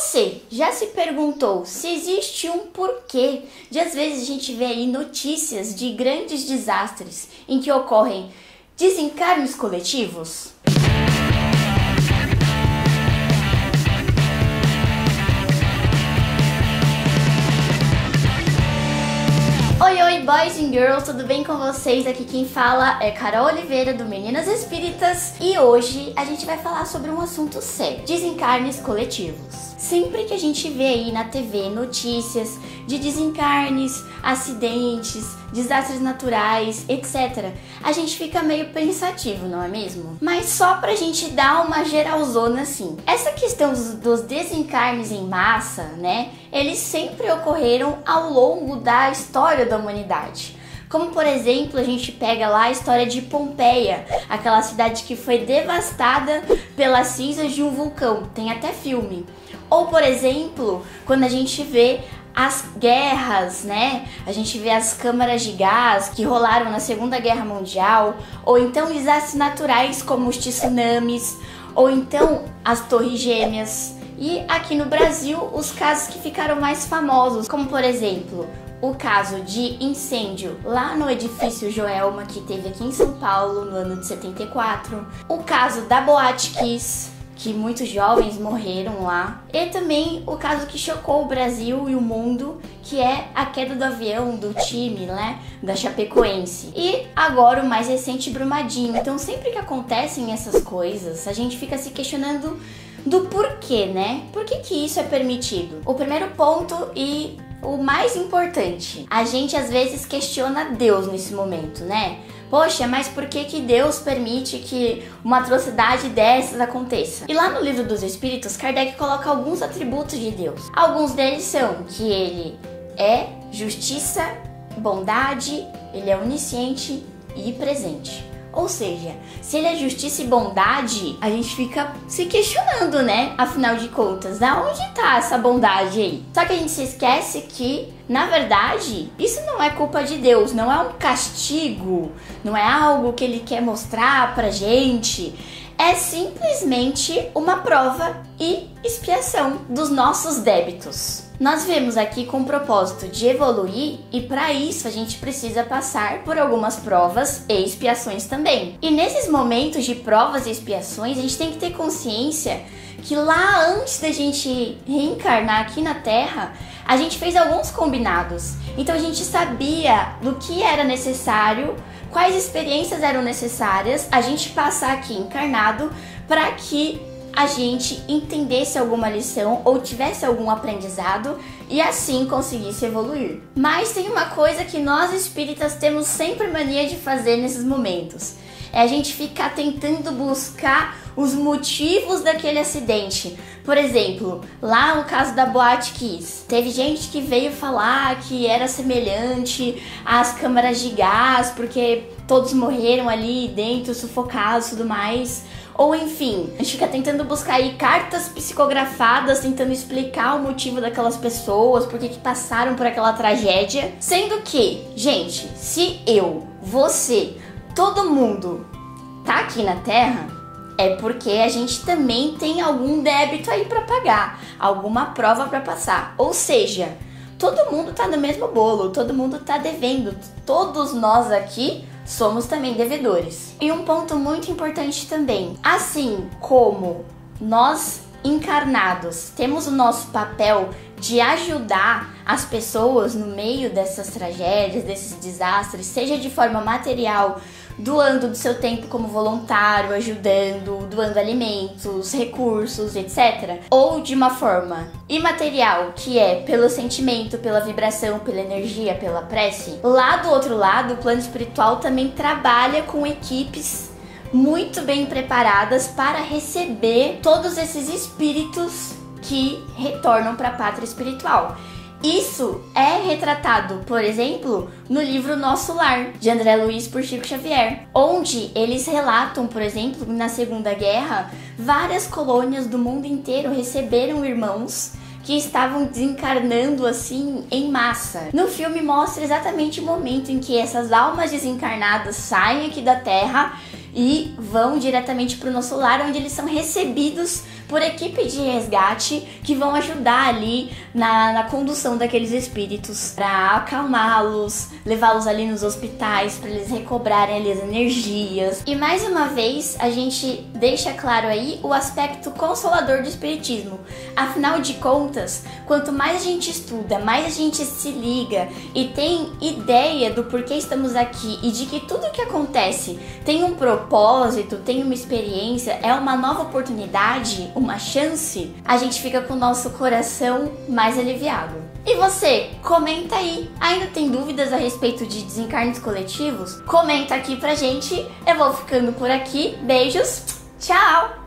Você já se perguntou se existe um porquê de às vezes a gente vê aí notícias de grandes desastres em que ocorrem desencarnes coletivos? Oi, boys and girls, tudo bem com vocês? Aqui quem fala é Carol Oliveira do Meninas Espíritas e hoje a gente vai falar sobre um assunto sério: desencarnes coletivos. Sempre que a gente vê aí na TV notícias de desencarnes, acidentes, desastres naturais, etc., a gente fica meio pensativo, não é mesmo? Mas só pra gente dar uma geralzona assim. Essa questão dos desencarnes em massa, né? Eles sempre ocorreram ao longo da história da humanidade. Como, por exemplo, a gente pega lá a história de Pompeia, aquela cidade que foi devastada pelas cinzas de um vulcão. Tem até filme. Ou, por exemplo, quando a gente vê as guerras, né? A gente vê as câmaras de gás que rolaram na Segunda Guerra Mundial, ou então desastres naturais como os tsunamis, ou então as Torres Gêmeas. E aqui no Brasil, os casos que ficaram mais famosos, como por exemplo, o caso de incêndio lá no edifício Joelma, que teve aqui em São Paulo no ano de 74, o caso da Boate Kiss, que muitos jovens morreram lá, e também o caso que chocou o Brasil e o mundo, que é a queda do avião do time, né, da Chapecoense. E agora o mais recente, Brumadinho. Então sempre que acontecem essas coisas, a gente fica se questionando do porquê, né? Por que isso é permitido? O primeiro ponto e o mais importante, a gente às vezes questiona Deus nesse momento, né? Poxa, mas por que Deus permite que uma atrocidade dessas aconteça? E lá no Livro dos Espíritos, Kardec coloca alguns atributos de Deus. Alguns deles são que ele é justiça, bondade, ele é onisciente e presente. Ou seja, se ele é justiça e bondade, a gente fica se questionando, né? Afinal de contas, aonde tá essa bondade aí? Só que a gente se esquece que, na verdade, isso não é culpa de Deus, não é um castigo, não é algo que ele quer mostrar pra gente. É simplesmente uma prova e expiação dos nossos débitos. Nós vemos aqui com o propósito de evoluir e para isso a gente precisa passar por algumas provas e expiações também. E nesses momentos de provas e expiações, a gente tem que ter consciência que lá antes da gente reencarnar aqui na Terra, a gente fez alguns combinados. Então a gente sabia do que era necessário, quais experiências eram necessárias a gente passar aqui encarnado para que a gente entendesse alguma lição ou tivesse algum aprendizado e assim conseguisse evoluir. Mas tem uma coisa que nós espíritas temos sempre mania de fazer nesses momentos. É a gente ficar tentando buscar os motivos daquele acidente. Por exemplo, lá no caso da Boate Kiss, teve gente que veio falar que era semelhante às câmaras de gás, porque todos morreram ali dentro, sufocados e tudo mais. Ou enfim, a gente fica tentando buscar aí cartas psicografadas, tentando explicar o motivo daquelas pessoas, por que passaram por aquela tragédia. Sendo que, gente, se eu, você, todo mundo tá aqui na Terra, é porque a gente também tem algum débito aí pra pagar, alguma prova pra passar. Ou seja, todo mundo tá no mesmo bolo, todo mundo tá devendo, todos nós aqui somos também devedores. E um ponto muito importante também, assim como nós encarnados temos o nosso papel de ajudar as pessoas no meio dessas tragédias, desses desastres, seja de forma material, doando do seu tempo como voluntário, ajudando, doando alimentos, recursos, etc. Ou de uma forma imaterial, que é pelo sentimento, pela vibração, pela energia, pela prece. Lá do outro lado, o plano espiritual também trabalha com equipes muito bem preparadas para receber todos esses espíritos que retornam para a pátria espiritual. Isso é retratado, por exemplo, no livro Nosso Lar, de André Luiz por Chico Xavier, onde eles relatam, por exemplo, na Segunda Guerra, várias colônias do mundo inteiro receberam irmãos que estavam desencarnando assim em massa. No filme mostra exatamente o momento em que essas almas desencarnadas saem aqui da Terra e vão diretamente para o Nosso Lar, onde eles são recebidos por equipe de resgate que vão ajudar ali na condução daqueles espíritos para acalmá-los, levá-los ali nos hospitais para eles recobrarem ali as energias. E mais uma vez a gente deixa claro aí o aspecto consolador do espiritismo. Afinal de contas, quanto mais a gente estuda, mais a gente se liga e tem ideia do porquê estamos aqui e de que tudo que acontece tem um propósito, tem uma experiência, é uma nova oportunidade, uma chance, a gente fica com o nosso coração mais aliviado. E você, comenta aí. Ainda tem dúvidas a respeito de desencarnes coletivos? Comenta aqui pra gente. Eu vou ficando por aqui. Beijos, tchau!